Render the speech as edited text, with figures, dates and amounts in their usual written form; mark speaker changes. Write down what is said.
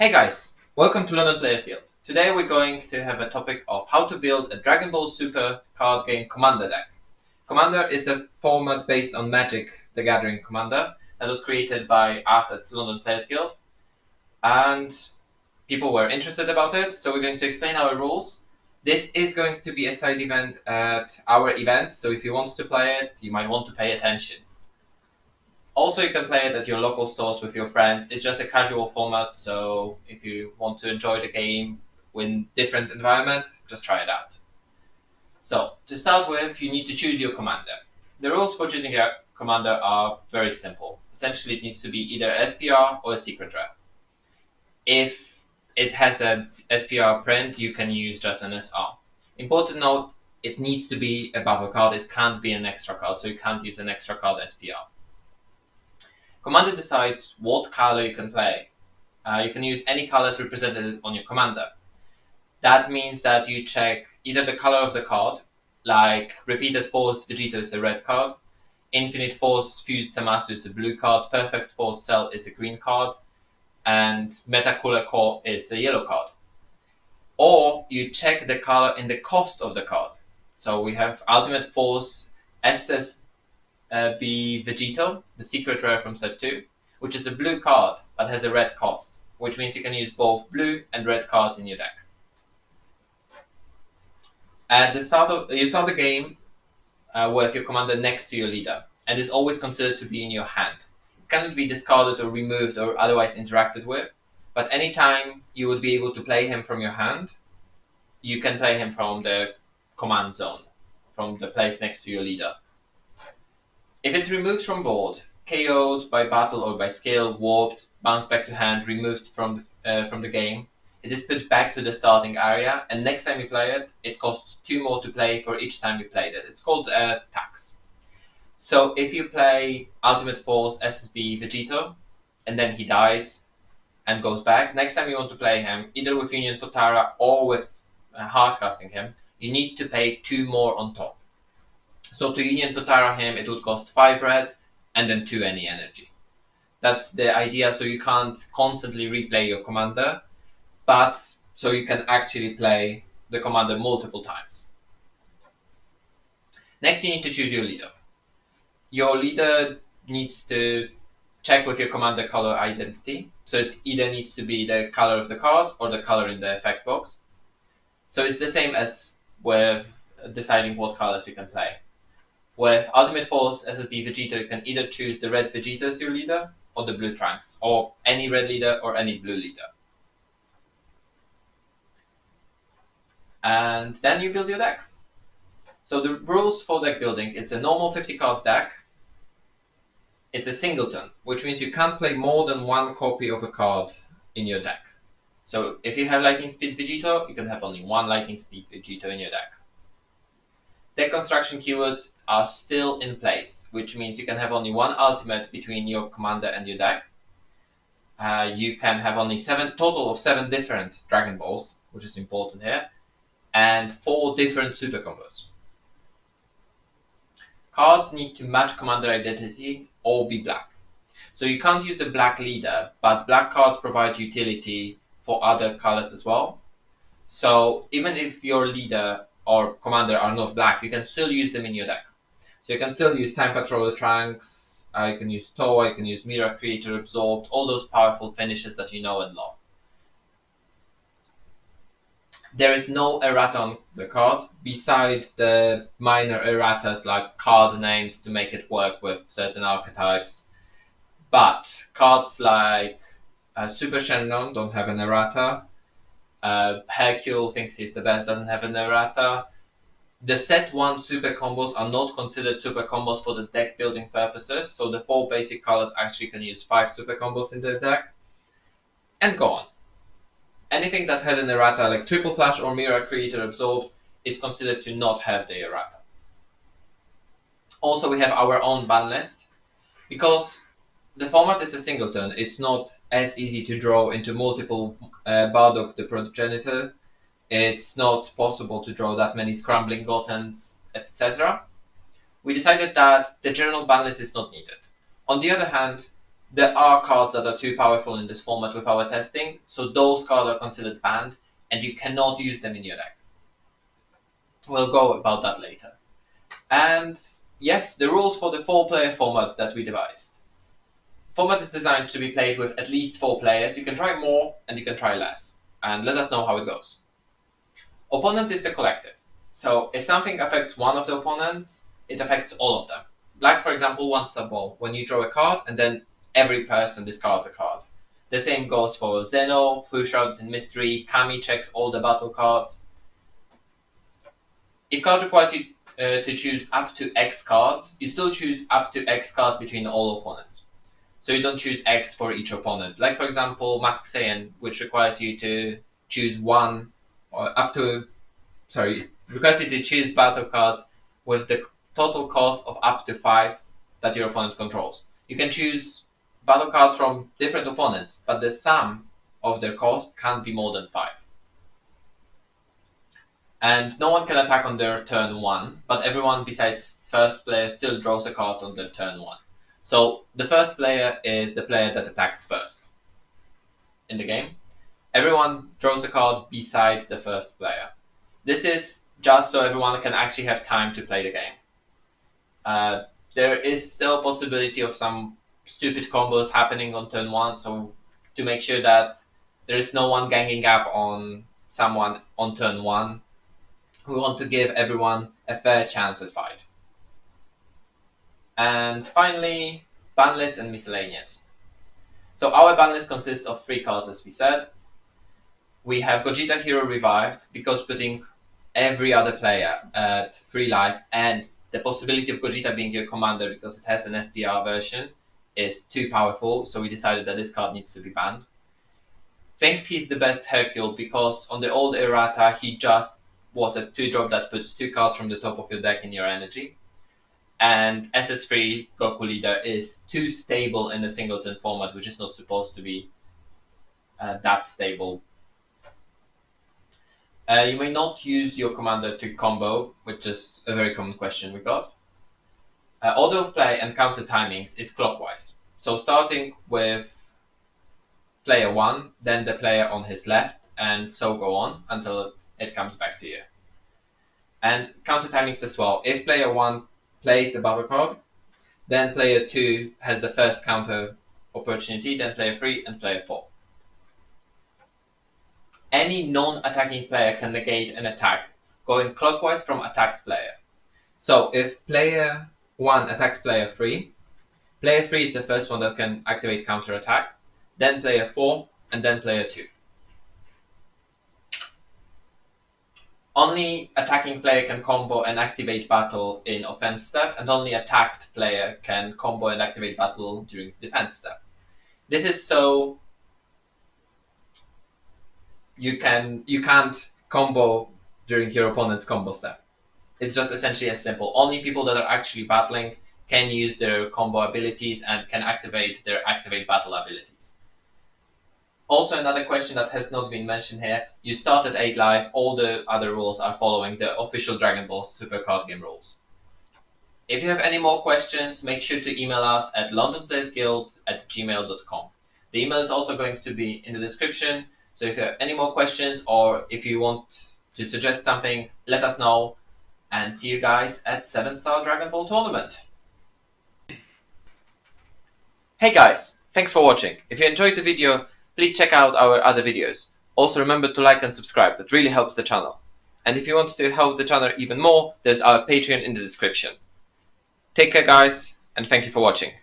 Speaker 1: Hey guys, welcome to London Players Guild. Today we're going to have a topic of how to build a Dragon Ball Super card game Commander deck. Commander is a format based on Magic the Gathering Commander that was created by us at London Players Guild, and people were interested about it, so we're going to explain our rules. This is going to be a side event at our events, so if you want to play it, you might want to pay attention. Also, you can play it at your local stores with your friends. It's just a casual format, so if you want to enjoy the game in different environment, just try it out. So, to start with, you need to choose your commander. The rules for choosing a commander are very simple. Essentially, it needs to be either SPR or a secret rare. If it has an SPR print, you can use just an SR. Important note, it needs to be a buffer card. It can't be an extra card, so you can't use an extra card SPR. Commander decides what color you can play. You can use any colors represented on your commander. That means that you check either the color of the card, like Repeated Force Vegeta is a red card, Infinite Force Fused Zamasu is a blue card, Perfect Force Cell is a green card, and Meta Cooler Core is a yellow card. Or you check the color in the cost of the card. So we have Ultimate Force SS Vegito, the secret rare from set 2, which is a blue card but has a red cost, which means you can use both blue and red cards in your deck. At the start you start the game with your commander next to your leader, and is always considered to be in your hand. It cannot be discarded or removed or otherwise interacted with, but anytime you would be able to play him from your hand, you can play him from the command zone, from the place next to your leader. If it's removed from board, KO'd by battle or by skill, warped, bounced back to hand, removed from the game, it is put back to the starting area, and next time you play it, it costs 2 more to play for each time you played it. It's called tax. So if you play Ultimate Force SSB Vegito, and then he dies and goes back, next time you want to play him, either with Union Totara or with hardcasting him, you need to pay 2 more on top. So to Union Totara him, it would cost 5 red and then 2 any energy. That's the idea, so you can't constantly replay your commander, but so you can actually play the commander multiple times. Next, you need to choose your leader. Your leader needs to check with your commander color identity. So it either needs to be the color of the card or the color in the effect box. So it's the same as with deciding what colors you can play. With Ultimate Force SSB Vegeta, you can either choose the red Vegeta as your leader, or the blue Trunks, or any red leader or any blue leader. And then you build your deck. So the rules for deck building, it's a normal 50 card deck. It's a singleton, which means you can't play more than 1 copy of a card in your deck. So if you have Lightning Speed Vegito, you can have only 1 Lightning Speed Vegito in your deck. Deck construction keywords are still in place, which means you can have only 1 ultimate between your commander and your deck. You can have only total of 7 different Dragon Balls, which is important here, and 4 different super combos. Cards need to match commander identity or be black. So you can't use a black leader, but black cards provide utility for other colors as well. So even if your leader or commander are not black, you can still use them in your deck. So you can still use Time Patroller Trunks, you can use Toa, you can use Mirror Creator Absorbed, all those powerful finishes that you know and love. There is no errata on the card, besides the minor erratas like card names to make it work with certain archetypes. But cards like Super Shenron don't have an errata. Hercule thinks he's the best, doesn't have an errata. The set 1 super combos are not considered super combos for the deck building purposes, so the 4 basic colors actually can use 5 super combos in their deck. And go on. Anything that had an errata like Triple Flash or Mirror Creator Absorbed is considered to not have the errata. Also, we have our own ban list. Because the format is a singleton, it's not as easy to draw into multiple Bardock the Progenitor. It's not possible to draw that many Scrambling Gotenks, etc. We decided that the general ban list is not needed. On the other hand, There are cards that are too powerful in this format with our testing, so those cards are considered banned, and you cannot use them in your deck. We'll go about that later. And yes, the rules for the 4-player format that we devised. Format is designed to be played with at least 4 players. You can try more and you can try less. And let us know how it goes. Opponent is a collective. So if something affects one of the opponents, it affects all of them. Like for example, one sub ball, when you draw a card and then every person discards a card. The same goes for Zeno, Full Shrouded in Mystery, Kami checks all the battle cards. If card requires you to choose up to X cards, you still choose up to X cards between all opponents. So you don't choose X for each opponent. Like for example, Mask Saiyan, which requires you to choose requires you to choose battle cards with the total cost of up to 5 that your opponent controls. You can choose battle cards from different opponents, but the sum of their cost can't be more than 5. And no one can attack on their turn 1, but everyone besides first player still draws a card on their turn 1. So the first player is the player that attacks first in the game. Everyone draws a card beside the first player. This is just so everyone can actually have time to play the game. There is still a possibility of some stupid combos happening on turn 1, so to make sure that there is no one ganging up on someone on turn 1, we want to give everyone a fair chance at fight. And finally, ban list and miscellaneous. So our ban list consists of 3 cards, as we said. We have Gogeta Hero Revived, because putting every other player at 3 life and the possibility of Gogeta being your commander because it has an SPR version is too powerful, so we decided that this card needs to be banned. Thinks he's the best Hercule because on the old errata he just was a 2-drop that puts 2 cards from the top of your deck in your energy. And SS3 Goku Leader is too stable in a singleton format, which is not supposed to be that stable. You may not use your commander to combo, which is a very common question we got. Order of play and counter timings is clockwise. So starting with player 1, then the player on his left, and so go on until it comes back to you. And counter timings as well. If player 1 plays the battle card, then player 2 has the first counter opportunity, then player 3 and player 4. Any non-attacking player can negate an attack going clockwise from attacked player. So if player 1 attacks player 3 is the first one that can activate counter attack, then player 4, and then player 2. Only attacking player can combo and activate battle in offense step, and only attacked player can combo and activate battle during defense step. This is so you can't combo during your opponent's combo step. It's just essentially as simple. Only people that are actually battling can use their combo abilities and can activate their activate battle abilities. Also, another question that has not been mentioned here, you start at 8 life, all the other rules are following the official Dragon Ball Super card game rules. If you have any more questions, make sure to email us at londonplayersguild@gmail.com. The email is also going to be in the description, so if you have any more questions or if you want to suggest something, let us know, and see you guys at 7-Star Dragon Ball Tournament. Hey guys, thanks for watching. If you enjoyed the video, please check out our other videos. Also remember to like and subscribe, that really helps the channel. And if you want to help the channel even more, there's our Patreon in the description. Take care guys, and thank you for watching.